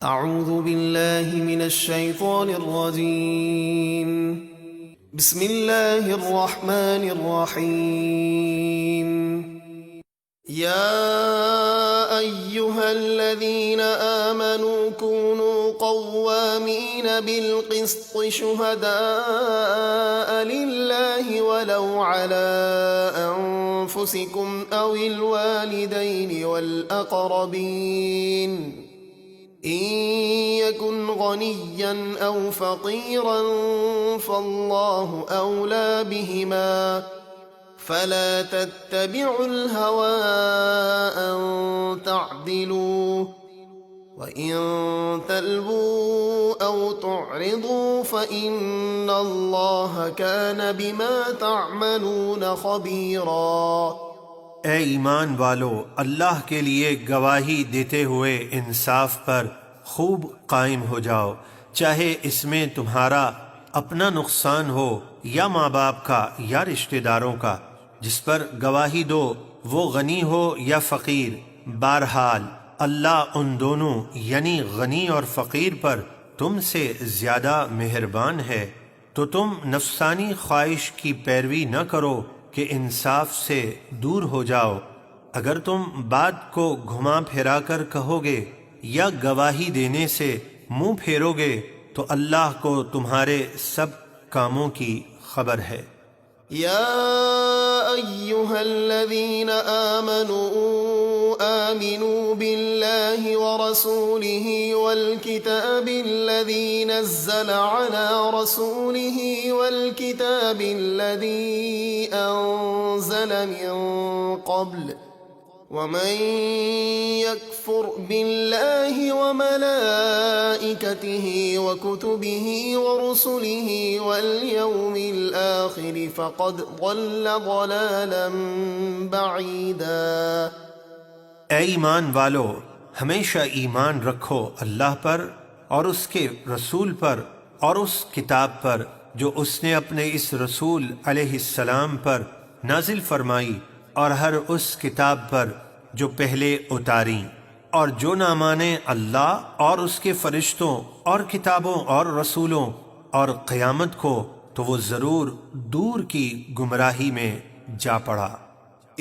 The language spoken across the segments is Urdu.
اعوذ باللہ من الشیطان الرجیم بسم اللہ الرحمن الرحیم یا ایہا الذین آمنوا كونوا قوامین بالقسط شہداء للہ ولو علی انفسکم او الوالدین والاقربین إن يكن غنيا أو فقيرا فالله أولى بهما فلا تتبعوا الهوى أن تعدلوا وإن تلووا أو تعرضوا فإن الله كان بما تعملون خبيرا۔ اے ایمان والو، اللہ کے لیے گواہی دیتے ہوئے انصاف پر خوب قائم ہو جاؤ، چاہے اس میں تمہارا اپنا نقصان ہو یا ماں باپ کا یا رشتہ داروں کا۔ جس پر گواہی دو وہ غنی ہو یا فقیر، بہرحال اللہ ان دونوں یعنی غنی اور فقیر پر تم سے زیادہ مہربان ہے۔ تو تم نفسانی خواہش کی پیروی نہ کرو کہ انصاف سے دور ہو جاؤ۔ اگر تم بات کو گھما پھرا کر کہو گے یا گواہی دینے سے منہ پھیرو گے تو اللہ کو تمہارے سب کاموں کی خبر ہے۔ یا ایہا الذین آمنوا باللہ ورسولہ والکتاب الذی نزل علی رسولہ والکتاب الذی انزل من قبل ومن يكفر بالله وملائكته وكتبه ورسله واليوم الآخر فقد ضل ضلالا بعيدا۔ اے ایمان والو، ہمیشہ ایمان رکھو اللہ پر اور اس کے رسول پر اور اس کتاب پر جو اس نے اپنے اس رسول علیہ السلام پر نازل فرمائی اور ہر اس کتاب پر جو پہلے اتاری، اور جو نہ مانے اللہ اور اس کے فرشتوں اور کتابوں اور رسولوں اور قیامت کو تو وہ ضرور دور کی گمراہی میں جا پڑا۔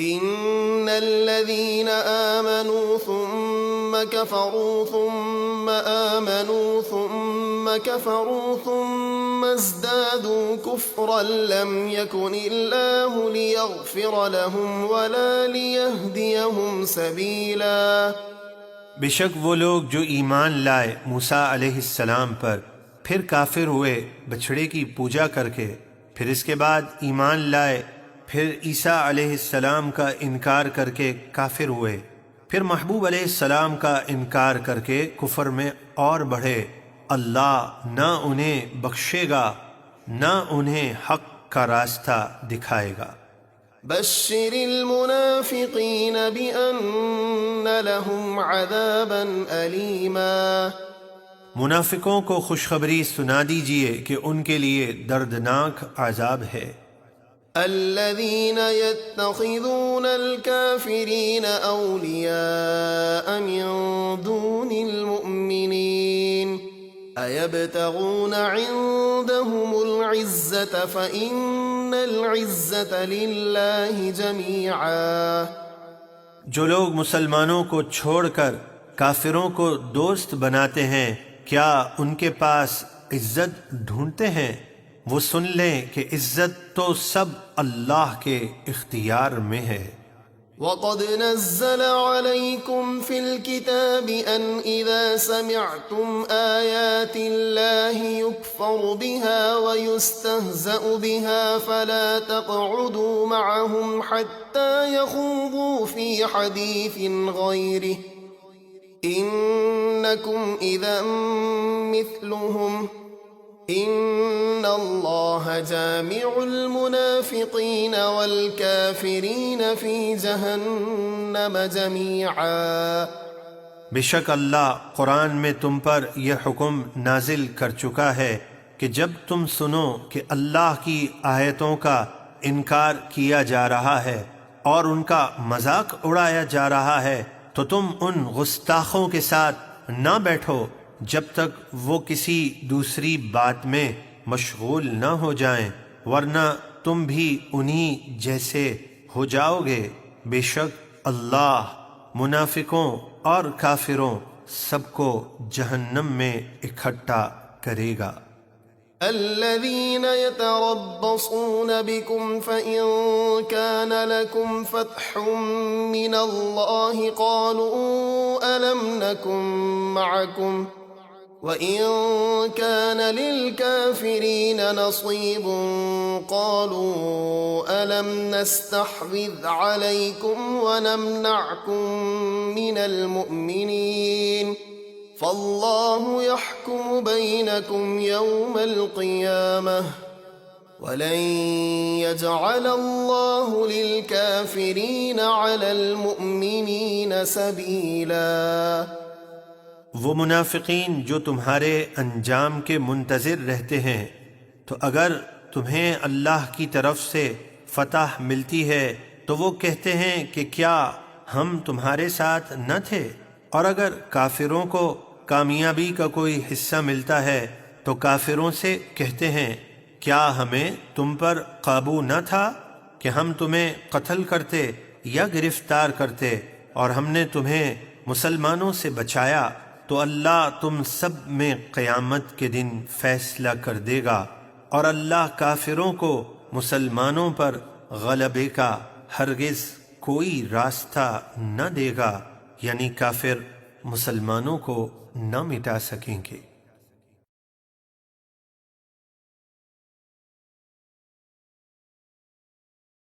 ان الذين آمنوا ثم كفروا ثم آمنوا ثم كفروا ثم ازدادوا كفرا لم يكن الله ليغفر لهم ولا ليهديهم سبيلا۔ بے شک وہ لوگ جو ایمان لائے موسیٰ علیہ السلام پر، پھر کافر ہوئے بچھڑے کی پوجا کر کے، پھر اس کے بعد ایمان لائے، پھر عیسیٰ علیہ السلام کا انکار کر کے کافر ہوئے، پھر محبوب علیہ السلام کا انکار کر کے کفر میں اور بڑھے، اللہ نہ انہیں بخشے گا نہ انہیں حق کا راستہ دکھائے گا۔ بشر المنافقین بأن لهم عذابا علیما۔ منافقوں کو خوشخبری سنا دیجئے کہ ان کے لیے دردناک عذاب ہے۔ الذين يتخذون الكافرين أولياء من دون المؤمنين أيبتغون عندهم العزة فإن العزة لله جميعا۔ جو لوگ مسلمانوں کو چھوڑ کر کافروں کو دوست بناتے ہیں، کیا ان کے پاس عزت ڈھونڈتے ہیں؟ وہ سن لیں کہ عزت تو سب اللہ کے اختیار میں ہے۔ وَقَدْ نَزَّلَ عَلَيْكُمْ فِي الْكِتَابِ أَنْ إِذَا سَمِعْتُمْ آيَاتِ اللَّهِ يُكْفَرُ بِهَا وَيُسْتَهْزَأُ بِهَا فَلَا تَقْعُدُوا مَعَهُمْ حَتَّى يَخُوضُوا فِي حَدِيثٍ غَيْرِهِ إِنَّكُمْ إِذًا مِثْلُهُمْ ان اللہ جامع المنافقین والکافرین فی جہنم جمیعا۔ بے شک اللہ قرآن میں تم پر یہ حکم نازل کر چکا ہے کہ جب تم سنو کہ اللہ کی آیتوں کا انکار کیا جا رہا ہے اور ان کا مذاق اڑایا جا رہا ہے تو تم ان گستاخوں کے ساتھ نہ بیٹھو جب تک وہ کسی دوسری بات میں مشغول نہ ہو جائیں، ورنہ تم بھی انہی جیسے ہو جاؤ گے۔ بے شک اللہ منافقوں اور کافروں سب کو جہنم میں اکٹھا کرے گا۔ الذين يتربصون بكم فإن كان لكم فتح من الله قالوا ألم نكن معكم وإن كان للكافرين نصيب قالوا ألم نستحوذ عليكم ونمنعكم من المؤمنين فالله يحكم بينكم يوم القيامة ولن يجعل الله للكافرين على المؤمنين سبيلا۔ وہ منافقین جو تمہارے انجام کے منتظر رہتے ہیں، تو اگر تمہیں اللہ کی طرف سے فتح ملتی ہے تو وہ کہتے ہیں کہ کیا ہم تمہارے ساتھ نہ تھے، اور اگر کافروں کو کامیابی کا کوئی حصہ ملتا ہے تو کافروں سے کہتے ہیں کیا ہمیں تم پر قابو نہ تھا کہ ہم تمہیں قتل کرتے یا گرفتار کرتے، اور ہم نے تمہیں مسلمانوں سے بچایا، تو اللہ تم سب میں قیامت کے دن فیصلہ کر دے گا، اور اللہ کافروں کو مسلمانوں پر غلبے کا ہرگز کوئی راستہ نہ دے گا، یعنی کافر مسلمانوں کو نہ مٹا سکیں گے۔